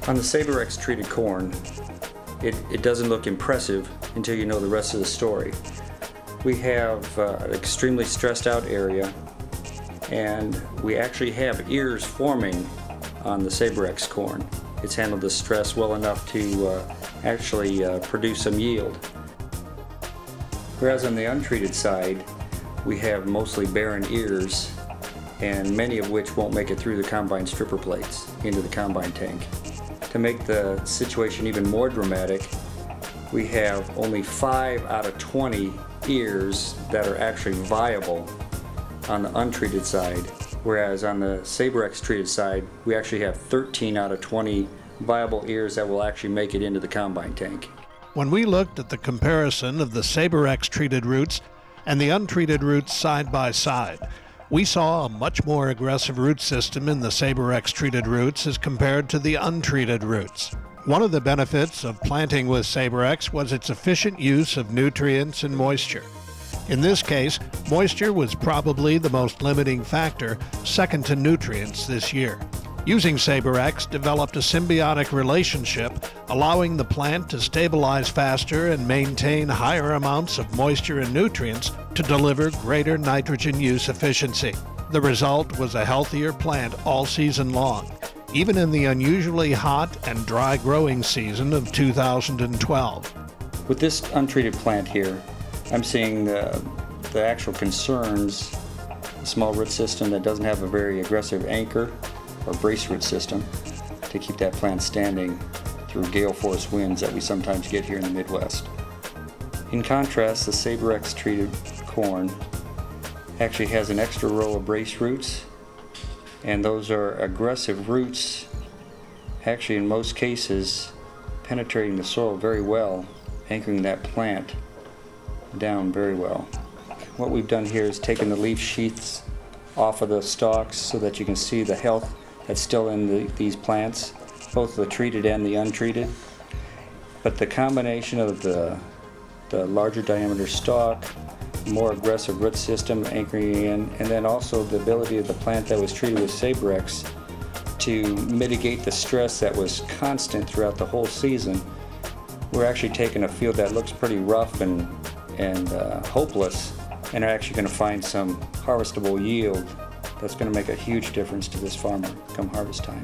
On the SabrEx treated corn, it doesn't look impressive until you know the rest of the story. We have an extremely stressed out area, and we actually have ears forming on the SabrEx corn. It's handled the stress well enough to actually produce some yield. Whereas on the untreated side, we have mostly barren ears, and many of which won't make it through the combine stripper plates into the combine tank. To make the situation even more dramatic, we have only 5 out of 20 ears that are actually viable on the untreated side, whereas on the SabrEx treated side, we actually have 13 out of 20 viable ears that will actually make it into the combine tank. When we looked at the comparison of the SabrEx treated roots and the untreated roots side by side, we saw a much more aggressive root system in the SabrEx treated roots as compared to the untreated roots. One of the benefits of planting with SabrEx was its efficient use of nutrients and moisture. In this case, moisture was probably the most limiting factor, second to nutrients this year. Using SabrEx developed a symbiotic relationship, allowing the plant to stabilize faster and maintain higher amounts of moisture and nutrients to deliver greater nitrogen use efficiency. The result was a healthier plant all season long, even in the unusually hot and dry growing season of 2012. With this untreated plant here, I'm seeing the actual concerns, a small root system that doesn't have a very aggressive anchor or brace root system to keep that plant standing through gale force winds that we sometimes get here in the Midwest. In contrast, the SabrEx treated corn actually has an extra row of brace roots, and those are aggressive roots, actually in most cases penetrating the soil very well, anchoring that plant down very well. What we've done here is taken the leaf sheaths off of the stalks so that you can see the health that's still in these plants, both the treated and the untreated. But the combination of the larger diameter stalk, more aggressive root system anchoring in, and then also the ability of the plant that was treated with SabrEx to mitigate the stress that was constant throughout the whole season, we're actually taking a field that looks pretty rough and hopeless, and are actually going to find some harvestable yield that's going to make a huge difference to this farmer come harvest time.